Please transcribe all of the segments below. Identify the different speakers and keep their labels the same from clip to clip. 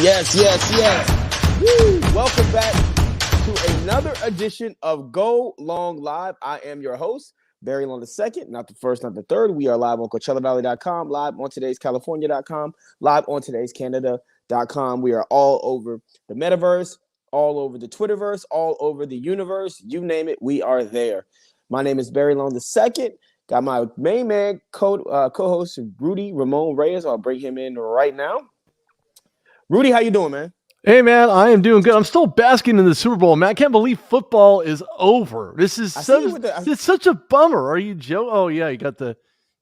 Speaker 1: Yes, yes, yes. Woo! Welcome back to another edition of Go Long Live. I am your host, Barry Long II, not the first, not the third. We are live on CoachellaValley.com, live on today's California.com, live on today's Canada.com. We are all over the metaverse, all over the Twitterverse, all over the universe. You name it, we are there. My name is Barry Long II. Got my main man, co-host Rudy Ramon Reyes. I'll bring him in right now. Rudy, how you doing, man?
Speaker 2: Hey, man, I am doing good. I'm still basking in the Super Bowl, man. I can't believe football is over. This is it's such a bummer. Are you Joe? Oh, yeah, you got the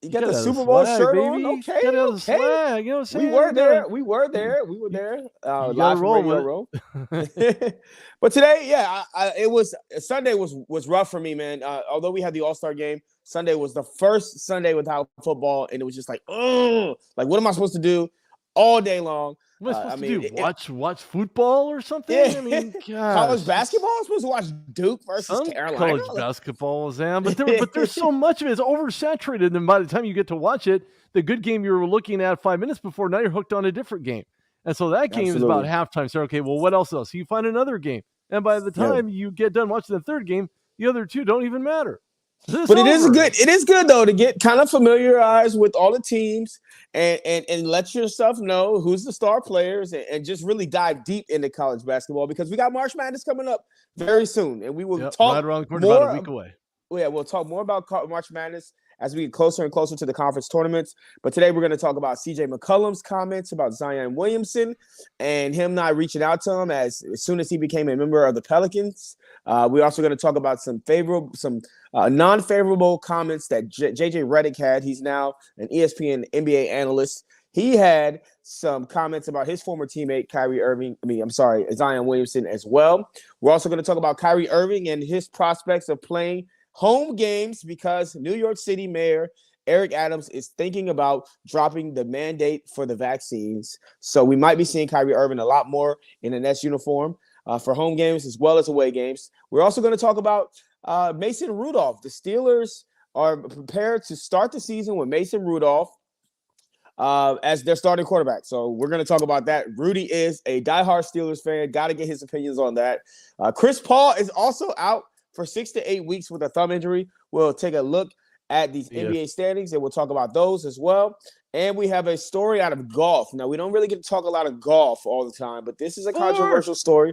Speaker 1: Super Bowl
Speaker 2: swag,
Speaker 1: shirt
Speaker 2: baby.
Speaker 1: on. Okay,
Speaker 2: got
Speaker 1: okay.
Speaker 2: The swag. You know what I'm saying?
Speaker 1: We were there. We were there. Live from Radio Row. But today, yeah, it was Sunday was rough for me, man. Although we had the All-Star game, Sunday was the first Sunday without football, and it was just like, oh, like what am I supposed to do all day long?
Speaker 2: What am I supposed to do? Watch football or something?
Speaker 1: Yeah.
Speaker 2: I mean,
Speaker 1: college basketball. I'm supposed to watch Duke versus Carolina.
Speaker 2: College basketball is on, but there's so much of it. It's oversaturated, and by the time you get to watch it, the good game you were looking at 5 minutes before, now you're hooked on a different game. And so that game is about halftime. So, okay, well, what else? So you find another game. And by the time you get done watching the third game, the other two don't even matter.
Speaker 1: But it is good though to get kind of familiarized with all the teams and let yourself know who's the star players and just really dive deep into college basketball because we got March Madness coming up very soon and we will talk
Speaker 2: right around the corner, about a week away.
Speaker 1: Yeah, we'll talk more about March Madness as we get closer and closer to the conference tournaments. But today we're going to talk about CJ McCollum's comments about Zion Williamson and him not reaching out to him as soon as he became a member of the Pelicans. We're also going to talk about some non-favorable comments that JJ Redick had. He's now an ESPN NBA analyst. He had some comments about his former teammate, Zion Williamson as well. We're also going to talk about Kyrie Irving and his prospects of playing home games because New York City Mayor Eric Adams is thinking about dropping the mandate for the vaccines. So we might be seeing Kyrie Irving a lot more in a Nets uniform for home games as well as away games. We're also going to talk about Mason Rudolph. The Steelers are prepared to start the season with Mason Rudolph as their starting quarterback. So we're going to talk about that. Rudy is a diehard Steelers fan. Got to get his opinions on that. Chris Paul is also out for 6 to 8 weeks with a thumb injury. We'll take a look at these NBA standings, and we'll talk about those as well. And we have a story out of golf. Now, we don't really get to talk a lot of golf all the time, but this is a controversial story.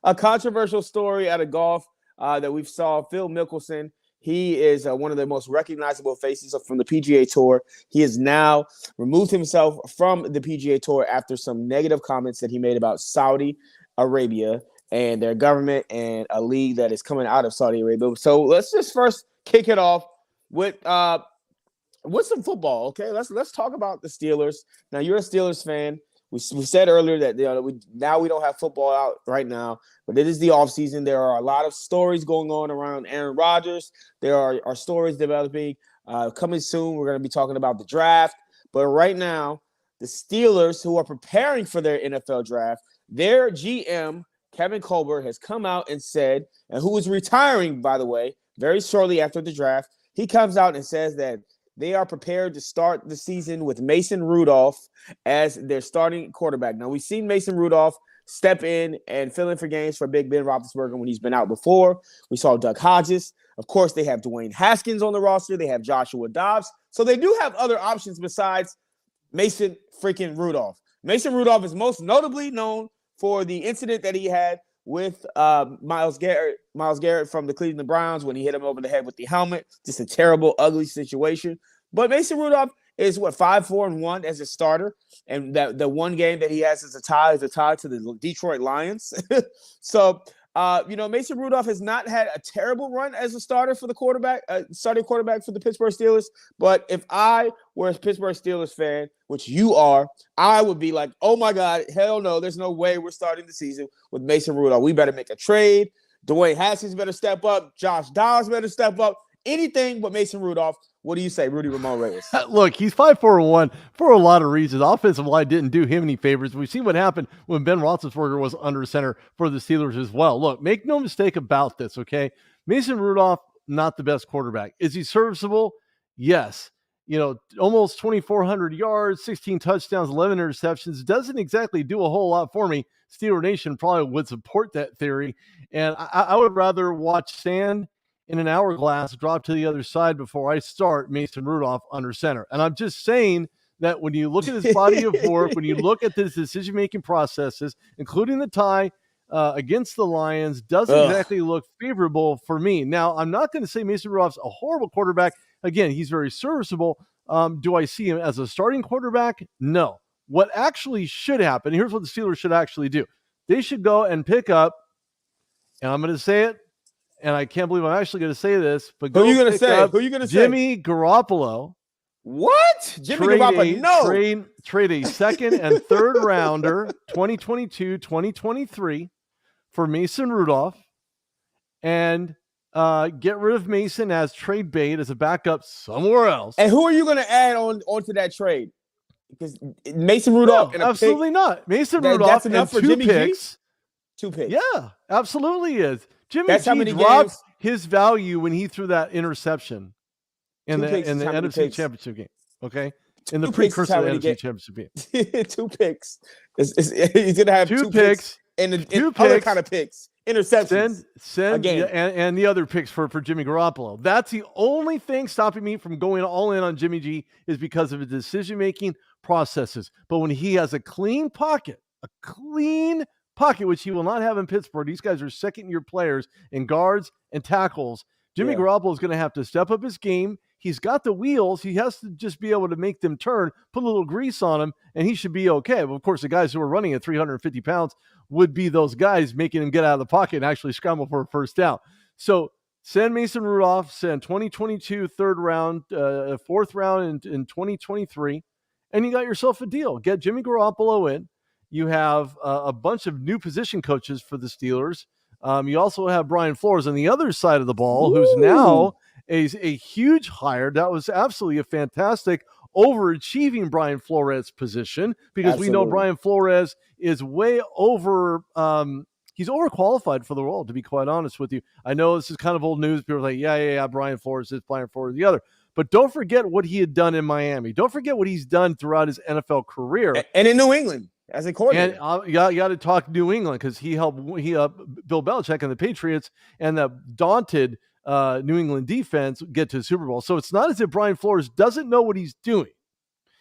Speaker 1: A controversial story out of golf that we saw. Phil Mickelson, he is one of the most recognizable faces from the PGA Tour. He has now removed himself from the PGA Tour after some negative comments that he made about Saudi Arabia and their government and a league that is coming out of Saudi Arabia. So let's just first kick it off with some football, okay? Let's talk about the Steelers. Now, you're a Steelers fan. We said earlier that we don't have football out right now, but it is the offseason. There are a lot of stories going on around Aaron Rodgers. There are stories developing coming soon. We're going to be talking about the draft. But right now, the Steelers, who are preparing for their NFL draft, their GM, Kevin Colbert, has come out and said, and who is retiring, by the way, very shortly after the draft, he comes out and says that they are prepared to start the season with Mason Rudolph as their starting quarterback. Now, we've seen Mason Rudolph step in and fill in for games for Big Ben Roethlisberger when he's been out before. We saw Doug Hodges. Of course, they have Dwayne Haskins on the roster. They have Joshua Dobbs. So they do have other options besides Mason freaking Rudolph. Mason Rudolph is most notably known for the incident that he had with Myles Garrett from the Cleveland Browns when he hit him over the head with the helmet. Just a terrible, ugly situation. But Mason Rudolph is 5-4-1 as a starter, and that the one game that he has is a tie to the Detroit Lions. So Mason Rudolph has not had a terrible run as a starter for the starting quarterback for the Pittsburgh Steelers. But if I were a Pittsburgh Steelers fan, which you are, I would be like, oh my God, hell no, there's no way we're starting the season with Mason Rudolph. We better make a trade. Dwayne Haskins better step up. Josh Dobbs better step up. Anything but Mason Rudolph. What do you say, Rudy Ramon Reyes?
Speaker 2: Look, he's 5-4-1 for a lot of reasons. Offensive line didn't do him any favors. We've seen what happened when Ben Roethlisberger was under center for the Steelers as well. Look, make no mistake about this, okay? Mason Rudolph, not the best quarterback. Is he serviceable? Yes. almost 2,400 yards, 16 touchdowns, 11 interceptions. Doesn't exactly do a whole lot for me. Steeler Nation probably would support that theory. And I would rather watch sand in an hourglass drop to the other side before I start Mason Rudolph under center. And I'm just saying that when you look at his body of work, when you look at his decision-making processes, including the tie against the Lions, doesn't exactly look favorable for me. Now, I'm not going to say Mason Rudolph's a horrible quarterback. Again, he's very serviceable. Do I see him as a starting quarterback? No. What actually should happen, here's what the Steelers should actually do. They should go and pick up, and I'm going to say it, and I can't believe I'm actually going to say this, but
Speaker 1: Who are you going to say? Who are you going to say?
Speaker 2: Jimmy Garoppolo.
Speaker 1: What? Jimmy Garoppolo, no.
Speaker 2: Trade a second and third rounder, 2022, 2023, for Mason Rudolph, and get rid of Mason as trade bait as a backup somewhere else.
Speaker 1: And who are you going to add onto that trade? Because Mason Rudolph and
Speaker 2: absolutely not. Mason Rudolph that's enough and for Jimmy picks.
Speaker 1: G? 2 picks.
Speaker 2: Yeah, absolutely is. Jimmy G dropped his value when he threw that interception in the NFC Championship game. Okay, in the precursor to the NFC Championship game.
Speaker 1: 2 picks. He's going to have 2 picks and other kind of picks. Interceptions.
Speaker 2: And the other picks for Jimmy Garoppolo. That's the only thing stopping me from going all in on Jimmy G is because of his decision-making processes. But when he has a clean pocket, which he will not have in Pittsburgh, these guys are second-year players in guards and tackles. Jimmy Garoppolo is going to have to step up his game. He's got the wheels. He has to just be able to make them turn, put a little grease on him, and he should be okay. But of course, the guys who are running at 350 pounds would be those guys making him get out of the pocket and actually scramble for a first down. So send Mason Rudolph, send 2022 third round, fourth round in 2023, and you got yourself a deal. Get Jimmy Garoppolo in. You have a bunch of new position coaches for the Steelers. You also have Brian Flores on the other side of the ball, who's now a huge hire. That was absolutely a fantastic overachieving Brian Flores position because we know Brian Flores is way over. He's overqualified for the role, to be quite honest with you. I know this is kind of old news. People are like, yeah, Brian Flores is Brian Flores the other. But don't forget what he had done in Miami. Don't forget what he's done throughout his NFL career.
Speaker 1: And in New England. As a coordinator.
Speaker 2: And you got to talk New England because he helped Bill Belichick and the Patriots and the daunted New England defense get to the Super Bowl. So it's not as if Brian Flores doesn't know what he's doing.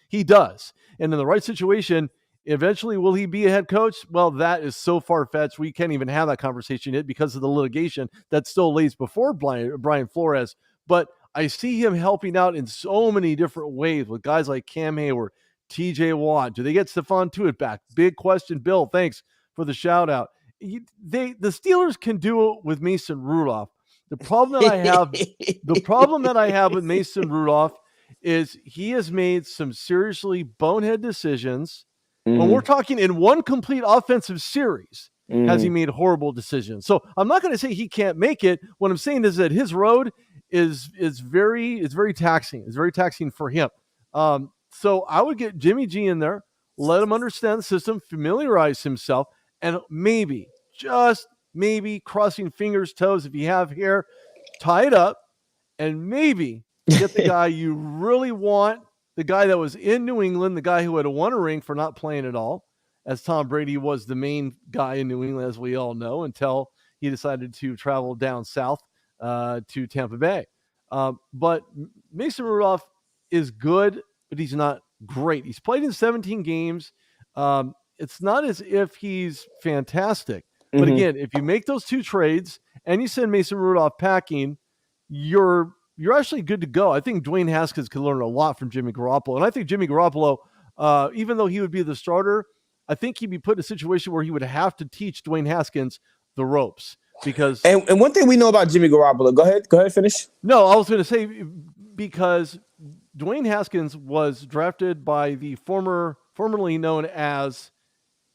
Speaker 2: He does. And in the right situation, eventually will he be a head coach? Well, that is so far-fetched. We can't even have that conversation yet because of the litigation that still lays before Brian Flores. But I see him helping out in so many different ways with guys like Cam Hayward, TJ Watt. Do they get Stephon Tuitt back? Big question. Bill, thanks for the shout out. The Steelers can do it with Mason Rudolph. The problem that I have with Mason Rudolph is he has made some seriously bonehead decisions. When we're talking in one complete offensive series, has he made horrible decisions? So I'm not going to say he can't make it. What I'm saying is that his road is very taxing. It's very taxing for him. So I would get Jimmy G in there, let him understand the system, familiarize himself, and maybe, just maybe, crossing fingers, toes, if you have hair, tie it up, and maybe get the guy you really want, the guy that was in New England, the guy who had won a ring for not playing at all, as Tom Brady was the main guy in New England, as we all know, until he decided to travel down south to Tampa Bay. But Mason Rudolph is good, but he's not great. He's played in 17 games. It's not as if he's fantastic. But again, if you make those 2 trades and you send Mason Rudolph packing, you're actually good to go. I think Dwayne Haskins could learn a lot from Jimmy Garoppolo. And I think Jimmy Garoppolo, even though he would be the starter, I think he'd be put in a situation where he would have to teach Dwayne Haskins the ropes. Because
Speaker 1: and one thing we know about Jimmy Garoppolo, go ahead, finish.
Speaker 2: No, I was going to say because Dwayne Haskins was drafted by the formerly known as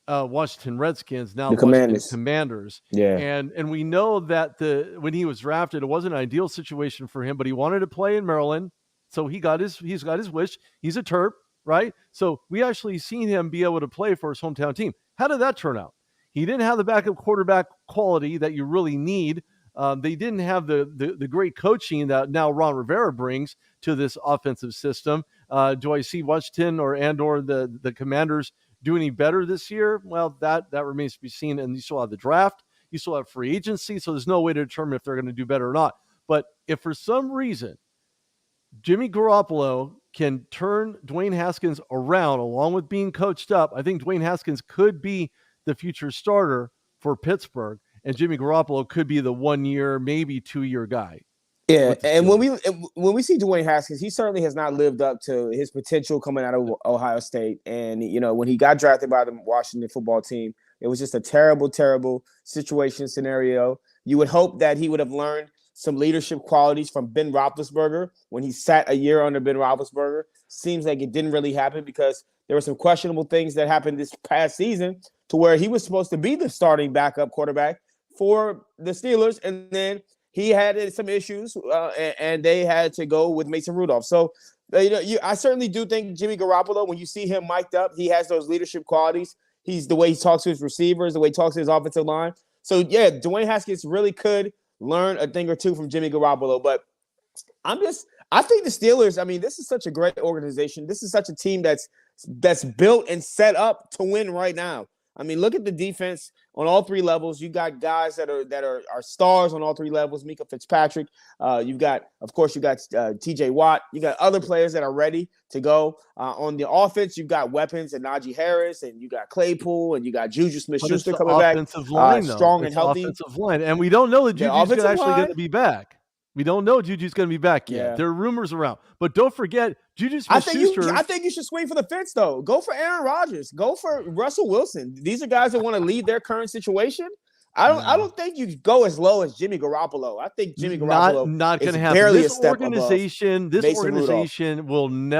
Speaker 2: Washington Redskins, now the Washington Commanders.
Speaker 1: Yeah.
Speaker 2: And we know that when he was drafted, it wasn't an ideal situation for him, but he wanted to play in Maryland. So he's got his wish. He's a Terp, right? So we actually seen him be able to play for his hometown team. How did that turn out? He didn't have the backup quarterback quality that you really need They didn't have the great coaching that now Ron Rivera brings to this offensive system. Do I see Washington or the Commanders do any better this year? Well, that remains to be seen. And you still have the draft, you still have free agency, so there's no way to determine if they're going to do better or not. But if for some reason Jimmy Garoppolo can turn Dwayne Haskins around along with being coached up, I think Dwayne Haskins could be the future starter for Pittsburgh, and Jimmy Garoppolo could be the 1 year, maybe 2 year guy.
Speaker 1: Yeah, and when we see Dwayne Haskins, he certainly has not lived up to his potential coming out of Ohio State. And, when he got drafted by the Washington football team, it was just a terrible, terrible scenario. You would hope that he would have learned some leadership qualities from Ben Roethlisberger when he sat a year under Ben Roethlisberger. Seems like it didn't really happen because there were some questionable things that happened this past season to where he was supposed to be the starting backup quarterback for the Steelers, and then he had some issues, and they had to go with Mason Rudolph. So, I certainly do think Jimmy Garoppolo, when you see him mic'd up, he has those leadership qualities. He's the way he talks to his receivers, the way he talks to his offensive line. So, yeah, Dwayne Haskins really could learn a thing or two from Jimmy Garoppolo. But I think the Steelers, this is such a great organization. This is such a team that's built and set up to win right now. Look at the defense on all three levels. You got guys that are stars on all three levels. Mika Fitzpatrick. You've got T.J. Watt. You got other players that are ready to go. On the offense, you've got weapons and Najee Harris, and you got Claypool, and you got Juju Smith-Schuster coming back, strong and healthy.
Speaker 2: Offensive line, and we don't know that Juju's actually going to be back. We don't know Juju's going to be back yet.
Speaker 1: Yeah.
Speaker 2: There are rumors around. But don't forget, Juju Smith-Schuster.
Speaker 1: I think you should swing for the fence, though. Go for Aaron Rodgers. Go for Russell Wilson. These are guys that want to leave their current situation. I don't think you go as low as Jimmy Garoppolo. I think Jimmy Garoppolo
Speaker 2: not going to happen.
Speaker 1: Barely
Speaker 2: This
Speaker 1: a step
Speaker 2: organization will not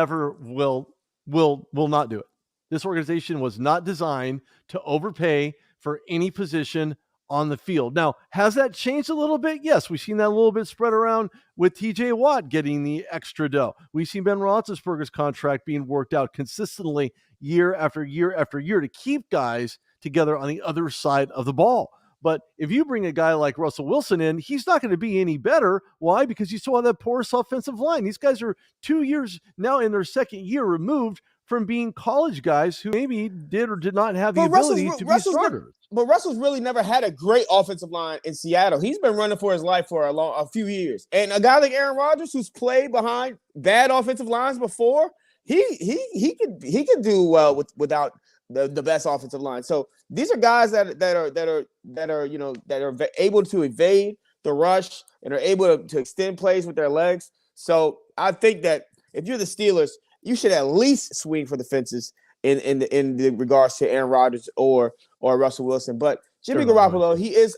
Speaker 2: do it. This organization was not designed to overpay for any position on the field. Now, has that changed a little bit? Yes, we've seen that a little bit spread around with TJ Watt getting the extra dough. We've seen Ben Roethlisberger's contract being worked out consistently year after year after year to keep guys together on the other side of the ball. But if you bring a guy like Russell Wilson in, he's not going to be any better. Why? Because you still have that porous offensive line. These guys are 2 years now in their second year removed from being college guys who maybe did or did not have the ability to be starters.
Speaker 1: But Russell's really never had a great offensive line in Seattle. He's been running for his life for a few years. And a guy like Aaron Rodgers, who's played behind bad offensive lines before, he could do well without the best offensive line. So these are guys that are able to evade the rush and are able to extend plays with their legs. So I think that if you're the Steelers, you should at least swing for the fences in the regards to Aaron Rodgers or Russell Wilson. But Jimmy Garoppolo, he's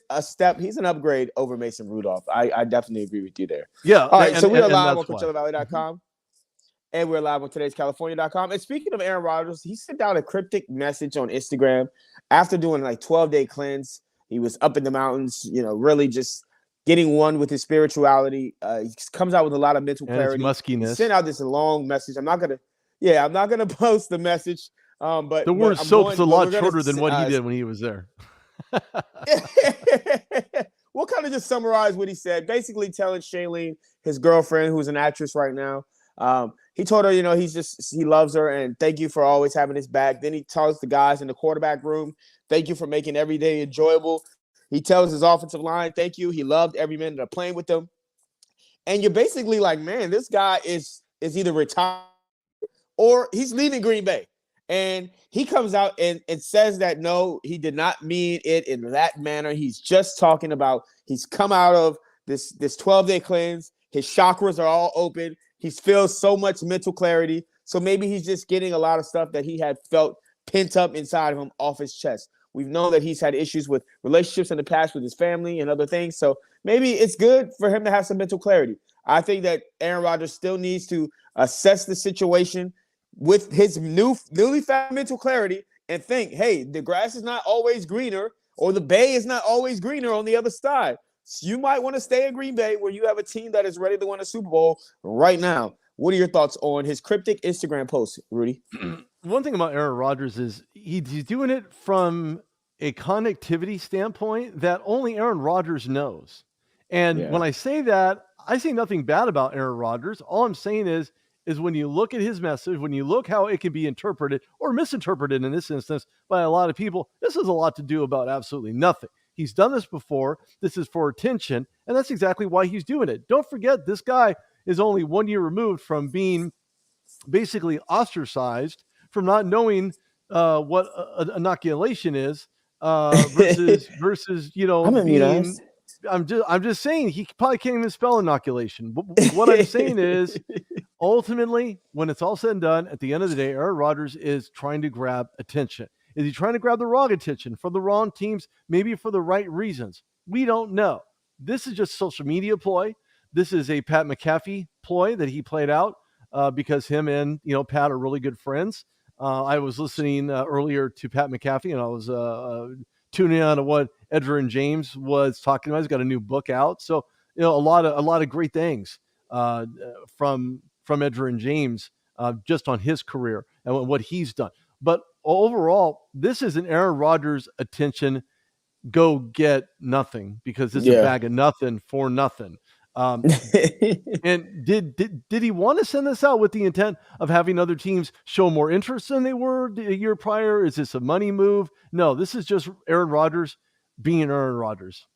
Speaker 1: an upgrade over Mason Rudolph. I definitely agree with you there.
Speaker 2: Yeah.
Speaker 1: All right, so we are live on CoachellaValley.com. And we're live on today'scalifornia.com. And speaking of Aaron Rodgers, he sent out a cryptic message on Instagram after doing 12-day cleanse. He was up in the mountains, really just getting one with his spirituality. He comes out with a lot of mental clarity.
Speaker 2: And his muskiness.
Speaker 1: He sent out this long message. I'm not gonna post the message. But
Speaker 2: the word soap's a lot shorter than what he did when he was there.
Speaker 1: We'll kind of just summarize what he said. Basically telling Shailene, his girlfriend, who's an actress right now, he told her, he loves her and thank you for always having his back. Then he tells the guys in the quarterback room, thank you for making every day enjoyable. He tells his offensive line, thank you. He loved every minute of playing with them. And you're basically like, man, this guy is either retired or he's leaving Green Bay. And he comes out and says that, no, he did not mean it in that manner. He's just talking about he's come out of this 12-day cleanse. His chakras are all open. He feels so much mental clarity. So maybe he's just getting a lot of stuff that he had felt pent up inside of him off his chest. We've known that he's had issues with relationships in the past with his family and other things. So maybe it's good for him to have some mental clarity. I think that Aaron Rodgers still needs to assess the situation with his newly found mental clarity and think, hey, the grass is not always greener or the bay is not always greener on the other side. So you might want to stay in Green Bay where you have a team that is ready to win a Super Bowl right now. What are your thoughts on his cryptic Instagram post, Rudy?
Speaker 2: One thing about Aaron Rodgers is he's doing it from a connectivity standpoint that only Aaron Rodgers knows. And when I say that, I say nothing bad about Aaron Rodgers. All I'm saying is when you look at his message, when you look how it can be interpreted or misinterpreted in this instance by a lot of people, this has a lot to do about absolutely nothing. He's done this before. This is for attention, and that's exactly why he's doing it. Don't forget, this guy is only 1 year removed from being basically ostracized from not knowing what inoculation is versus
Speaker 1: I'm
Speaker 2: being. I'm just saying he probably can't even spell inoculation. But what I'm saying is, ultimately, when it's all said and done, at the end of the day, Aaron Rodgers is trying to grab attention. Is he trying to grab the wrong attention from the wrong teams, maybe for the right reasons? We don't know. This is just social media ploy. This is a Pat McAfee ploy that he played out because him and Pat are really good friends. I was listening earlier to Pat McAfee, and I was tuning in on what Edgerrin James was talking about. He's got a new book out, so a lot of great things from Edgerrin James just on his career and what he's done. But overall, this is an Aaron Rodgers attention go get nothing, because it's a bag of nothing for nothing. And did he want to send this out with the intent of having other teams show more interest than they were a year prior? Is this a money move? No, this is just Aaron Rodgers being Aaron Rodgers.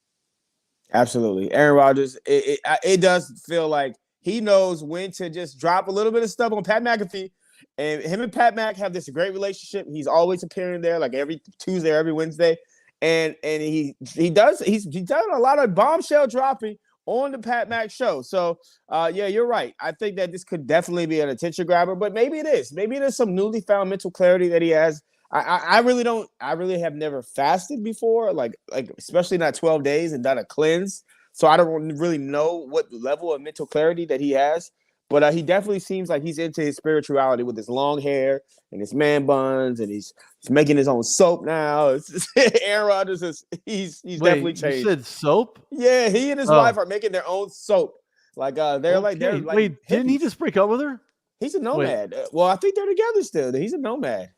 Speaker 1: Absolutely. Aaron Rodgers, it does feel like he knows when to just drop a little bit of stuff on Pat McAfee. And him and Pat Mac have this great relationship. He's always appearing there, like every Tuesday, every Wednesday. And he's done a lot of bombshell dropping on the Pat Mac show. So, you're right. I think that this could definitely be an attention grabber, but maybe it is. Maybe there's some newly found mental clarity that he has. I really have never fasted before, like especially not 12 days and done a cleanse. So I don't really know what level of mental clarity that he has, but he definitely seems like he's into his spirituality with his long hair and his man buns, and he's making his own soap now. Aaron Rodgers he's definitely changed.
Speaker 2: You said soap?
Speaker 1: Yeah, he and his wife are making their own soap. Like they're like
Speaker 2: wait, didn't he just break up with her?
Speaker 1: He's a nomad. Well, I think they're together still. He's a nomad.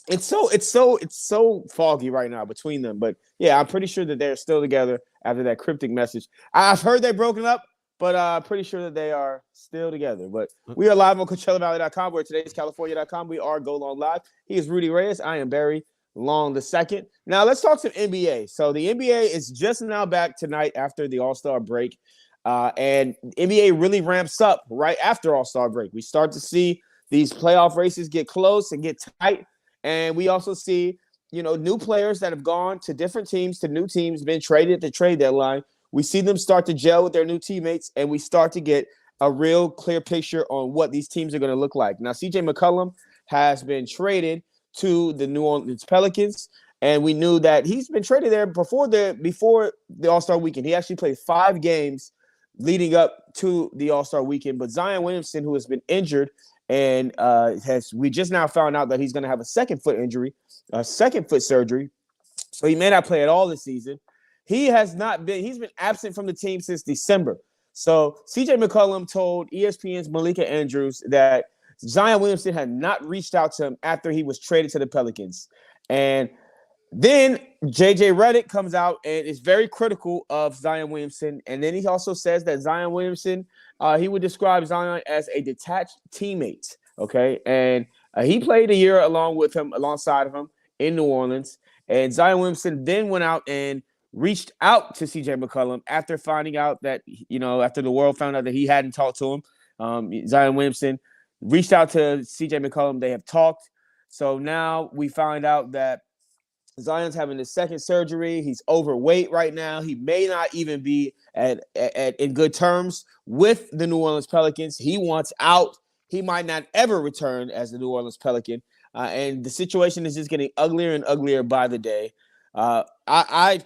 Speaker 1: It's so foggy right now between them, but yeah, I'm pretty sure that they're still together after that cryptic message. I've heard they've broken up, but I'm pretty sure that they are still together. But we are live on CoachellaValley.com. We're today's California.com. We are Go Long Live. He is Rudy Reyes. I am Barry Long II. Now let's talk some NBA. So the NBA is just now back tonight after the All-Star break, and NBA really ramps up right after All-Star break. We start to see these playoff races get close and get tight. And we also see, new players that have gone to different teams, to new teams, been traded at the trade deadline. We see them start to gel with their new teammates, and we start to get a real clear picture on what these teams are going to look like. Now, CJ McCollum has been traded to the New Orleans Pelicans, and we knew that he's been traded there before the All-Star weekend. He actually played 5 games leading up to the All-Star weekend, but Zion Williamson, who has been injured, and we just now found out that he's going to have a second foot surgery. So he may not play at all this season. He's been absent from the team since December. So CJ McCollum told ESPN's Malika Andrews that Zion Williamson had not reached out to him after he was traded to the Pelicans. And then JJ Redick comes out and is very critical of Zion Williamson. And then he also says that Zion Williamson, he would describe Zion as a detached teammate. Okay. And he played a year alongside of him in New Orleans. And Zion Williamson then went out and reached out to CJ McCollum after finding out that, after the world found out that he hadn't talked to him. Zion Williamson reached out to CJ McCollum. They have talked. So now we find out that Zion's having his second surgery. He's overweight right now. He may not even be in good terms with the New Orleans Pelicans. He wants out. He might not ever return as the New Orleans Pelican. And the situation is just getting uglier and uglier by the day. I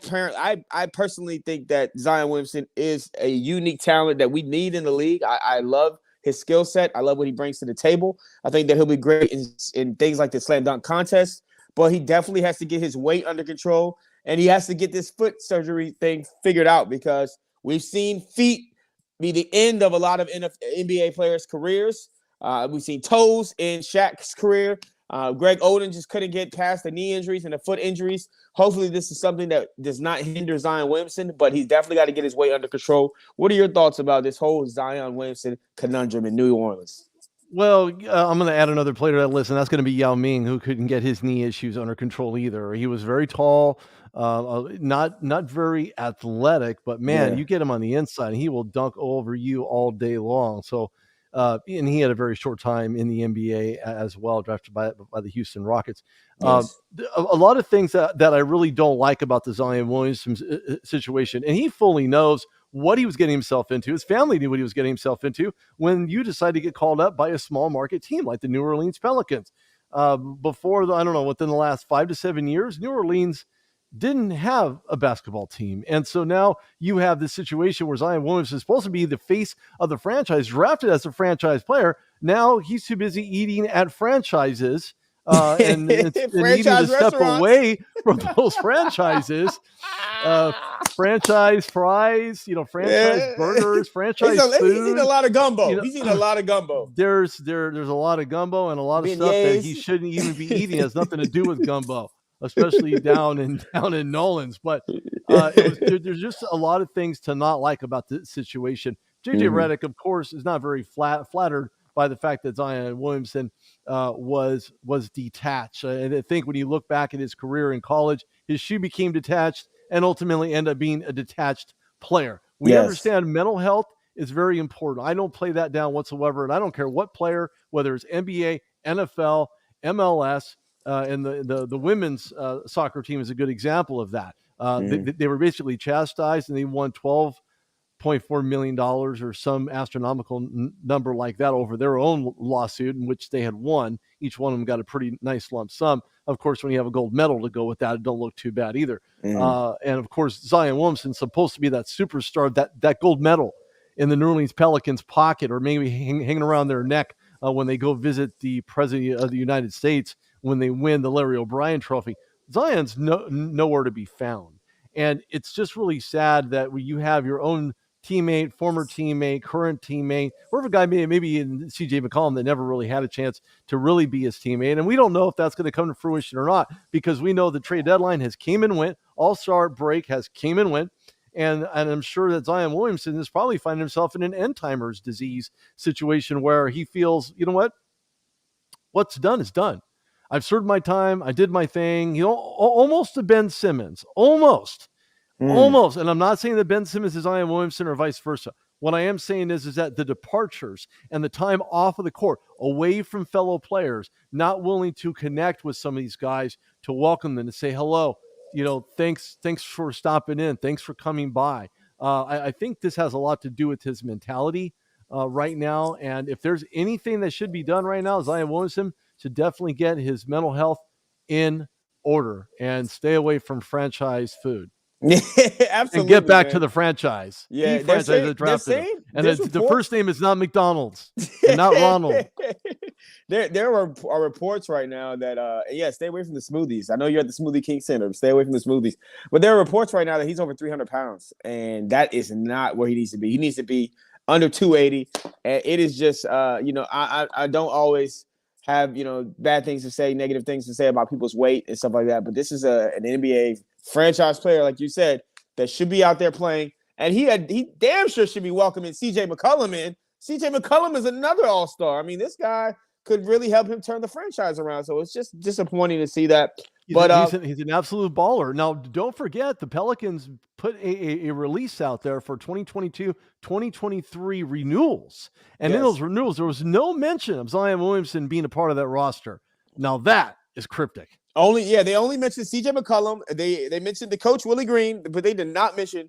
Speaker 1: personally think that Zion Williamson is a unique talent that we need in the league. I love his skill set. I love what he brings to the table. I think that he'll be great in things like the slam dunk contest. But he definitely has to get his weight under control, and he has to get this foot surgery thing figured out, because we've seen feet be the end of a lot of NBA players' careers. We've seen toes in Shaq's career. Greg Oden just couldn't get past the knee injuries and the foot injuries. Hopefully, this is something that does not hinder Zion Williamson, but he's definitely got to get his weight under control. What are your thoughts about this whole Zion Williamson conundrum in New Orleans?
Speaker 2: Well, I'm going to add another player to that list, and that's going to be Yao Ming, who couldn't get his knee issues under control either. He was very tall, not very athletic, but man, you get him on the inside, and he will dunk over you all day long. So, and he had a very short time in the NBA as well, drafted by the Houston Rockets. A lot of things that I really don't like about the Zion Williamson situation, and he fully knows what he was getting himself into. His family knew what he was getting himself into when you decide to get called up by a small market team like the New Orleans Pelicans. Within the last 5 to 7 years, New Orleans didn't have a basketball team. And so now you have this situation where Zion Williamson is supposed to be the face of the franchise, drafted as a franchise player. Now he's too busy eating at franchises and needing to step away from those franchises. Franchise fries, franchise burgers, franchise food.
Speaker 1: He's eating a lot of gumbo. He's eating a lot of gumbo.
Speaker 2: There's a lot of gumbo and a lot of stuff that he shouldn't even be eating. It has nothing to do with gumbo, especially down in Nolans. But there's just a lot of things to not like about this situation. JJ Redick, of course, is not very flattered by the fact that Zion Williamson was detached. And I think when you look back at his career in college, his shoe became detached and ultimately end up being a detached player. We understand mental health is very important. I don't play that down whatsoever, and I don't care what player, whether it's NBA, NFL, MLS, and the women's soccer team is a good example of that. They were basically chastised, and they won $12.4 million or some astronomical number like that over their own lawsuit in which they had won. Each one of them got a pretty nice lump sum. Of course, when you have a gold medal to go with that, it don't look too bad either. And of course, Zion Williamson's supposed to be that superstar, that gold medal in the New Orleans Pelicans pocket, or maybe hanging around their neck when they go visit the president of the United States when they win the Larry O'Brien trophy. Zion's nowhere to be found. And it's just really sad that when you have your own teammate, former teammate, current teammate, or a guy maybe in CJ McCollum that never really had a chance to really be his teammate. And we don't know if that's going to come to fruition or not, because we know the trade deadline has came and went. All-Star break has came and went. And I'm sure that Zion Williamson is probably finding himself in an end-timers disease situation where he feels, you know what? What's done is done. I've served my time. I did my thing. Almost to Ben Simmons. Almost. And I'm not saying that Ben Simmons is Zion Williamson or vice versa. What I am saying is that the departures and the time off of the court, away from fellow players, not willing to connect with some of these guys, to welcome them, to say hello, thanks for stopping in, thanks for coming by. I think this has a lot to do with his mentality right now. And if there's anything that should be done right now, Zion Williamson should definitely get his mental health in order and stay away from franchise food.
Speaker 1: Absolutely,
Speaker 2: and get back to the franchise.
Speaker 1: Yeah,
Speaker 2: the franchise that drafted him. And the first name is not McDonald's, and not Ronald.
Speaker 1: There are reports right now that stay away from the smoothies. I know you're at the Smoothie King Center. Stay away from the smoothies. But there are reports right now that he's over 300 pounds, and that is not where he needs to be. He needs to be under 280. And it is just I don't always have bad things to say, negative things to say about people's weight and stuff like that. But this is an NBA franchise player, like you said, that should be out there playing, and he damn sure should be welcoming CJ McCollum in. CJ McCollum is another all-star. I mean, this guy could really help him turn the franchise around. So it's just disappointing to see that.
Speaker 2: He's an absolute baller. Now, don't forget, the Pelicans put a release out there for 2022-2023 renewals. And in those renewals, there was no mention of Zion Williamson being a part of that roster. Now, that is cryptic.
Speaker 1: They only mentioned CJ McCollum. They mentioned the coach, Willie Green, but they did not mention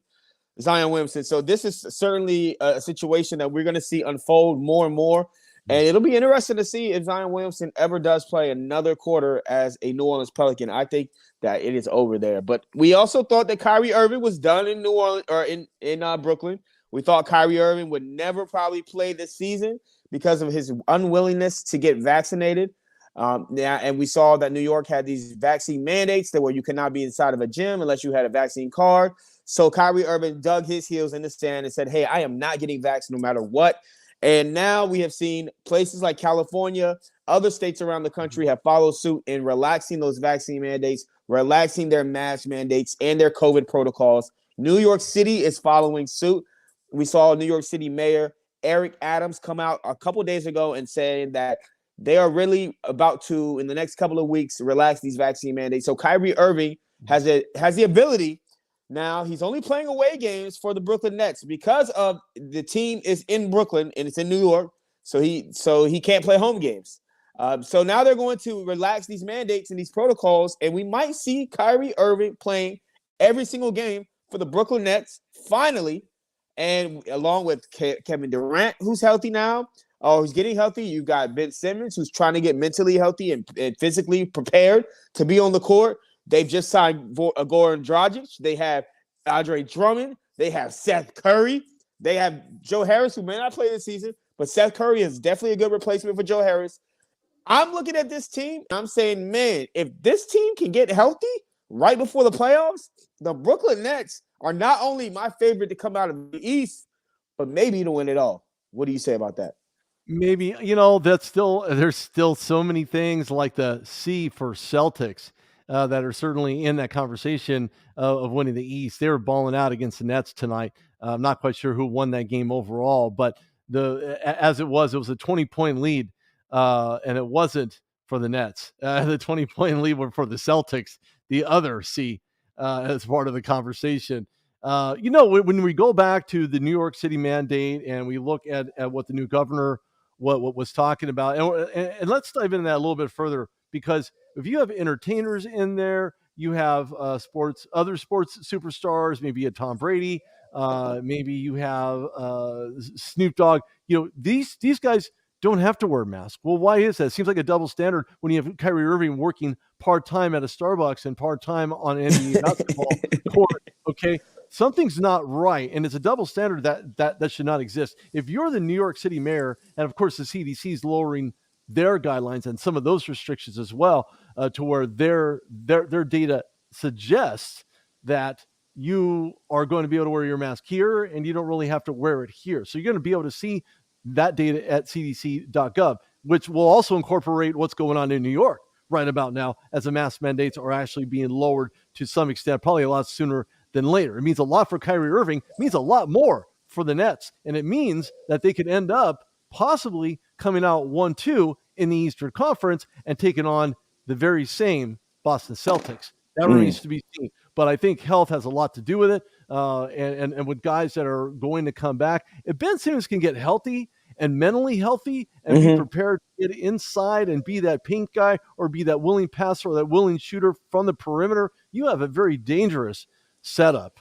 Speaker 1: Zion Williamson. So this is certainly a situation that we're going to see unfold more and more. And it'll be interesting to see if Zion Williamson ever does play another quarter as a New Orleans Pelican. I think that it is over there. But we also thought that Kyrie Irving was done in New Orleans or in Brooklyn. We thought Kyrie Irving would never probably play this season because of his unwillingness to get vaccinated. And we saw that New York had these vaccine mandates that where you cannot be inside of a gym unless you had a vaccine card. So Kyrie Irving dug his heels in the sand and said, hey, I am not getting vaccinated no matter what. And now we have seen places like California other states around the country have followed suit in relaxing those vaccine mandates, relaxing their mask mandates and their COVID protocols. New York City is following suit. We saw New York City Mayor Eric Adams come out a couple days ago and saying that they are really about to, in the next couple of weeks, relax these vaccine mandates. So Kyrie Irving has the ability. Now, he's only playing away games for the Brooklyn Nets because of the team is in Brooklyn and it's in New York, so he can't play home games. So now they're going to relax these mandates and these protocols, and we might see Kyrie Irving playing every single game for the Brooklyn Nets finally, and along with Kevin Durant, who's healthy now. Oh, he's getting healthy. You've got Ben Simmons, who's trying to get mentally healthy and physically prepared to be on the court. They've just signed Goran Dragic. They have Andre Drummond. They have Seth Curry. They have Joe Harris, who may not play this season, but Seth Curry is definitely a good replacement for Joe Harris. I'm looking at this team. I'm saying, man, if this team can get healthy right before the playoffs, the Brooklyn Nets are not only my favorite to come out of the East, but maybe to win it all. What do you say about that?
Speaker 2: Maybe, there's still so many things like the C for Celtics that are certainly in that conversation of winning the East. They were balling out against the Nets tonight. I'm not quite sure who won that game overall, but it was a 20-point lead, and it wasn't for the Nets. The 20-point lead were for the Celtics, the other C, as part of the conversation. When we go back to the New York City mandate and we look at what the new governor what was talking about, and let's dive into that a little bit further, because if you have entertainers in there, you have other sports superstars, maybe a Tom Brady, maybe you have Snoop Dogg. These guys don't have to wear masks. Well, why is that? It seems like a double standard when you have Kyrie Irving working part-time at a Starbucks and part-time on an NBA basketball court. Okay, something's not right, and it's a double standard that should not exist. If you're the New York City mayor, and of course the CDC is lowering their guidelines and some of those restrictions as well, to where their data suggests that you are going to be able to wear your mask here, and you don't really have to wear it here. So you're going to be able to see that data at cdc.gov, which will also incorporate what's going on in New York right about now, as the mask mandates are actually being lowered to some extent, probably a lot sooner than later. It means a lot for Kyrie Irving, it means a lot more for the Nets, and it means that they could end up possibly coming out 1-2 in the Eastern Conference and taking on the very same Boston Celtics. That remains to be seen. But I think health has a lot to do with it, and with guys that are going to come back. If Ben Simmons can get healthy and mentally healthy and be prepared to get inside and be that paint guy or be that willing passer or that willing shooter from the perimeter, you have a very dangerous setup.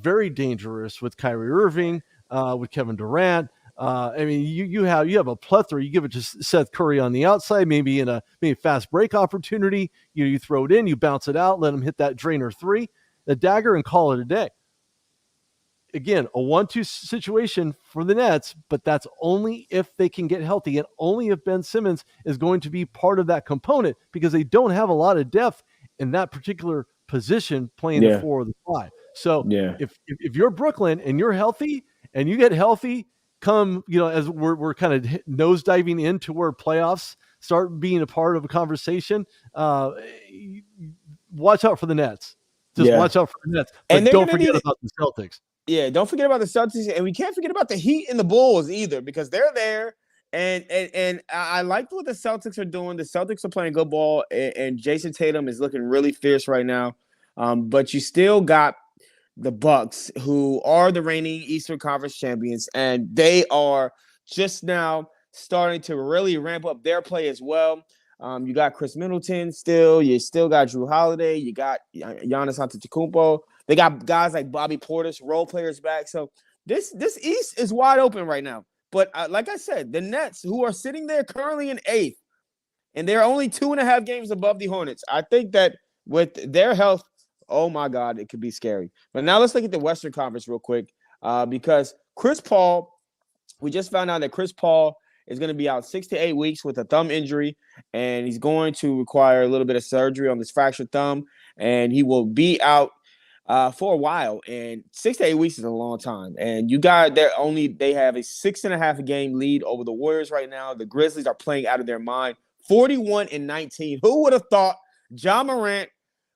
Speaker 2: Very dangerous with Kyrie Irving, with Kevin Durant. You have a plethora. You give it to Seth Curry on the outside, maybe in a fast break opportunity. You throw it in, you bounce it out, let him hit that drainer three, the dagger, and call it a day. Again, a 1-2 situation for the Nets, but that's only if they can get healthy and only if Ben Simmons is going to be part of that component, because they don't have a lot of depth in that particular position playing the 4 or the 5. So if you're Brooklyn and you're healthy and you get healthy, come, as we're kind of nosediving into where playoffs start being a part of a conversation, watch out for the Nets. Watch out for the Nets. But don't forget about the Celtics.
Speaker 1: Yeah, don't forget about the Celtics, and we can't forget about the Heat and the Bulls either, because they're there. And I like what the Celtics are doing. The Celtics are playing good ball, and Jason Tatum is looking really fierce right now. But you still got the Bucks, who are the reigning Eastern Conference champions, and they are just now starting to really ramp up their play as well. You got Chris Middleton still. You still got Drew Holiday. You got Giannis Antetokounmpo. They got guys like Bobby Portis, role players back. So this East is wide open right now. But like I said, the Nets, who are sitting there currently in 8th, and they're only 2.5 games above the Hornets. I think that with their health, oh my God, it could be scary. But now let's look at the Western Conference real quick, because Chris Paul, we just found out that Chris Paul is going to be out 6 to 8 weeks with a thumb injury, and he's going to require a little bit of surgery on this fractured thumb, and he will be out for a while. And 6 to 8 weeks is a long time. And they have a 6.5 game lead over the Warriors right now. The Grizzlies are playing out of their mind, 41-19. Who would have thought Ja Morant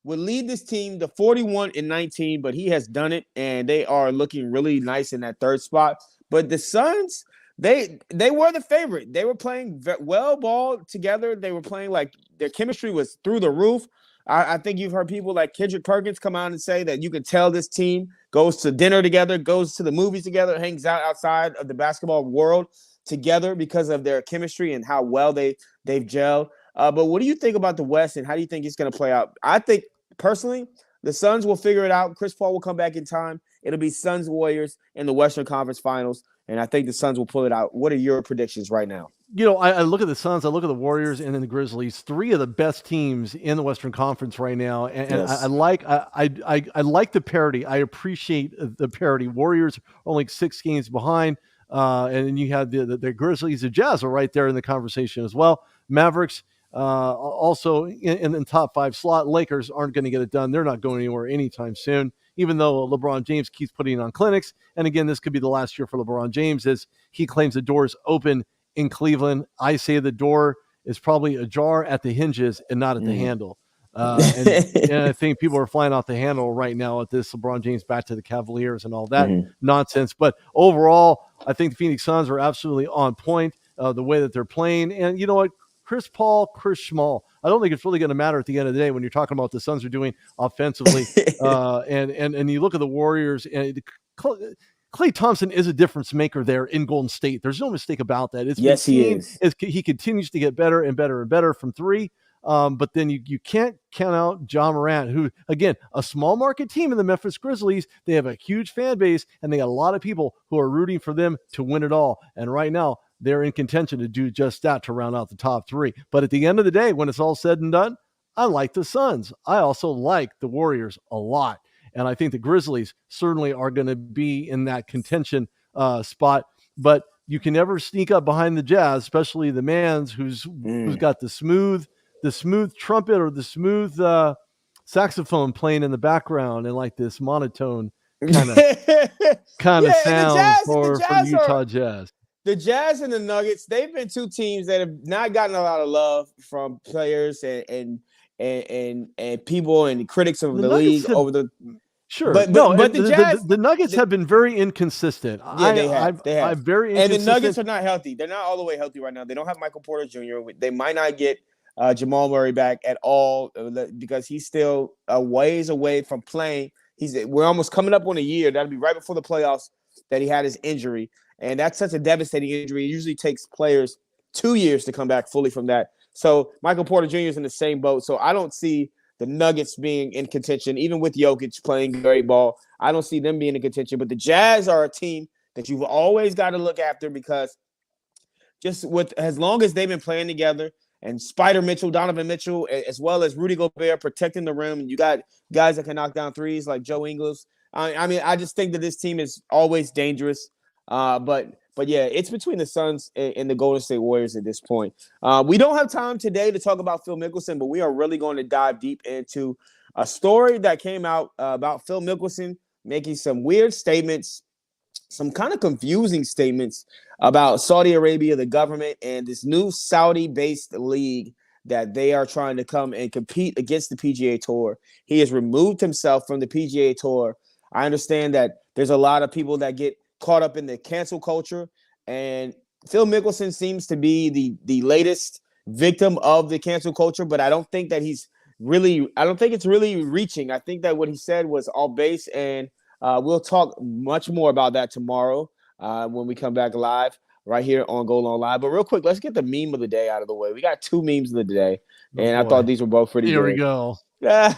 Speaker 1: would lead this team to 41-19, but he has done it, and they are looking really nice in that third spot. But the Suns, they were the favorite. They were playing well ball together. They were playing like their chemistry was through the roof. I think you've heard people like Kendrick Perkins come out and say that you can tell this team goes to dinner together, goes to the movies together, hangs out outside of the basketball world together because of their chemistry and how well they've gelled. But what do you think about the West, and how do you think it's going to play out? I think, personally, the Suns will figure it out. Chris Paul will come back in time. It'll be Suns-Warriors in the Western Conference Finals, and I think the Suns will pull it out. What are your predictions right now?
Speaker 2: I look at the Suns, I look at the Warriors, and then the Grizzlies. Three of the best teams in the Western Conference right now, and yes. I like the parity. I appreciate the parity. Warriors are only 6 games behind, and then you have the Grizzlies. The Jazz are right there in the conversation as well. Mavericks also in the top 5 slot. Lakers aren't going to get it done. They're not going anywhere anytime soon, even though LeBron James keeps putting on clinics. And again, this could be the last year for LeBron James as he claims the door is open in Cleveland. I say the door is probably ajar at the hinges and not at the handle. And I think people are flying off the handle right now at this LeBron James back to the Cavaliers and all that nonsense. But overall, I think the Phoenix Suns are absolutely on point, the way that they're playing. And you know what? Chris Paul, Chris Schmall. I don't think it's really going to matter at the end of the day when you're talking about what the Suns are doing offensively. And you look at the Warriors, and Klay Thompson is a difference maker there in Golden State. There's no mistake about that.
Speaker 1: Yes, he is.
Speaker 2: He continues to get better and better and better from 3. But then you can't count out Ja Morant, who, again, a small market team in the Memphis Grizzlies. They have a huge fan base, and they got a lot of people who are rooting for them to win it all. And right now, they're in contention to do just that, to round out the top 3. But at the end of the day, when it's all said and done, I like the Suns. I also like the Warriors a lot. And I think the Grizzlies certainly are going to be in that contention spot. But you can never sneak up behind the Jazz, especially the Mans, who's got the smooth trumpet or the smooth saxophone playing in the background and like this monotone kind of sound for Utah Jazz.
Speaker 1: The Jazz and the Nuggets, they've been 2 teams that have not gotten a lot of love from players and people and critics of the league over the.
Speaker 2: Sure, but the Jazz, the Nuggets have been very inconsistent.
Speaker 1: Yeah, they have.
Speaker 2: I'm very inconsistent.
Speaker 1: And the Nuggets are not healthy. They're not all the way healthy right now. They don't have Michael Porter Jr. They might not get Jamal Murray back at all because he's still a ways away from playing. We're almost coming up on a year. That'll be right before the playoffs that he had his injury. And that's such a devastating injury. It usually takes players 2 years to come back fully from that. So Michael Porter Jr. is in the same boat. So I don't see the Nuggets being in contention, even with Jokic playing great ball. I don't see them being in contention. But the Jazz are a team that you've always got to look after because just with as long as they've been playing together and Spider Mitchell, Donovan Mitchell, as well as Rudy Gobert protecting the rim, and you got guys that can knock down threes like Joe Ingles. I mean, I just think that this team is always dangerous. But yeah, it's between the Suns and the Golden State Warriors at this point. We don't have time today to talk about Phil Mickelson, but we are really going to dive deep into a story that came out about Phil Mickelson making some weird statements, some kind of confusing statements about Saudi Arabia, the government, and this new Saudi-based league that they are trying to come and compete against the PGA Tour. He has removed himself from the PGA Tour. I understand that there's a lot of people that get caught up in the cancel culture, and Phil Mickelson seems to be the latest victim of the cancel culture, but I don't think it's really reaching. I think that what he said was all base, and we'll talk much more about that tomorrow when we come back live right here on Goal On Live. But real quick, let's get the meme of the day out of the way. We got 2 memes of the day, and I thought these were both pretty good.
Speaker 2: Here we go.
Speaker 1: This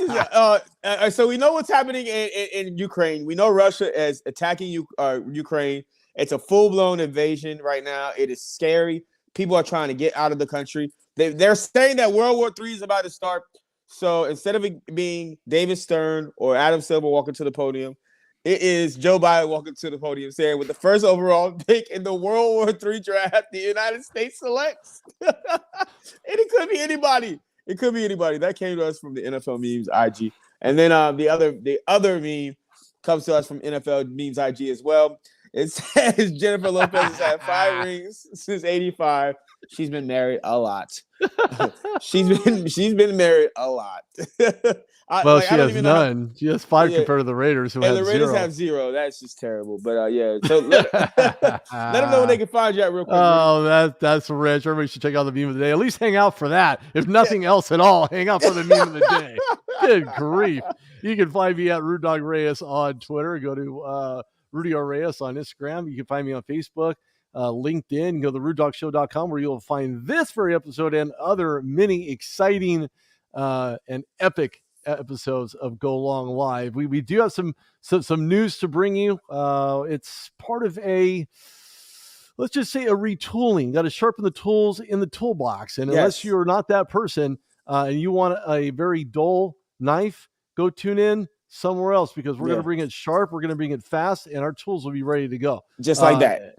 Speaker 1: is so we know what's happening in Ukraine. We know Russia is attacking Ukraine. It's a full-blown invasion right now. It is scary. People are trying to get out of the country. They're saying that World War III is about to start. So instead of it being David Stern or Adam Silver walking to the podium, it is Joe Biden walking to the podium saying, with the first overall pick in the World War III draft, the United States selects. And it could be anybody. It could be anybody. That came to us from the NFL Memes IG. And then the other meme comes to us from NFL Memes IG as well. It says Jennifer Lopez has had 5 rings since '85. She's been married a lot. she's been married a lot.
Speaker 2: She has none. She has 5 compared to the Raiders, who have 0.
Speaker 1: And the Raiders have 0. That's just terrible. But yeah, so let them know where they can find you at real quick.
Speaker 2: Oh, that's rich. Everybody should check out the meme of the day. At least hang out for that. If nothing else at all, hang out for the meme of the day. Good grief. You can find me at Rude Dog Reyes on Twitter. Go to Rudy or Reyes on Instagram. You can find me on Facebook, LinkedIn. Go to therudedogshow.com where you'll find this very episode and other many exciting and epic episodes of Go Long Live. We do have some news to bring you. It's part of let's just say a retooling. Got to sharpen the tools in the toolbox. And unless you're not that person and you want a very dull knife, go tune in somewhere else, because we're going to bring it sharp. We're going to bring it fast, and our tools will be ready to go.
Speaker 1: Just like that.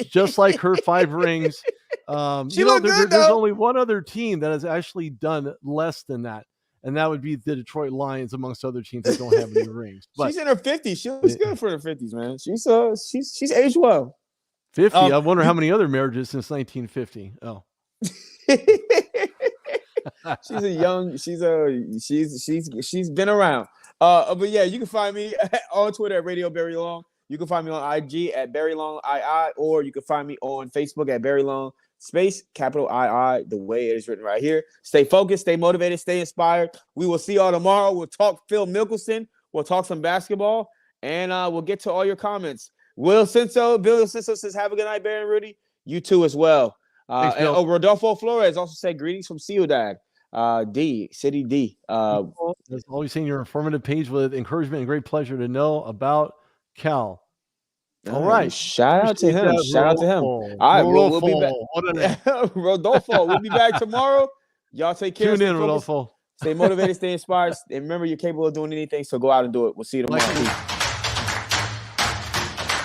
Speaker 2: just like her 5 rings. There's only one other team that has actually done less than that. And that would be the Detroit Lions, amongst other teams that don't have any rings. But
Speaker 1: she's in her 50s. She looks good for her 50s, man. She's aged well.
Speaker 2: 50. I wonder how many other marriages since 1950. Oh.
Speaker 1: She's been around. But yeah, you can find me on Twitter at Radio Barry Long. You can find me on IG at Barry Long II, or you can find me on Facebook at Barry Long space capital II, the way it is written right here. Stay focused, stay motivated, stay inspired. We will see y'all tomorrow. We'll talk Phil Mickelson. We'll talk some basketball, and we'll get to all your comments. Bill Cinso says, have a good night, Barry and Rudy. You too as well.
Speaker 2: Thanks,
Speaker 1: Rodolfo Flores also said greetings from Ciudad. City D.
Speaker 2: As always, seeing your informative page with encouragement and great pleasure to know about Cal. All right.
Speaker 1: Shout out to him. All right, we'll be back. Rodolfo, we'll be back tomorrow. Y'all take care.
Speaker 2: Tune in, Rodolfo.
Speaker 1: Stay motivated, stay inspired. And remember, you're capable of doing anything, so go out and do it. We'll see you tomorrow.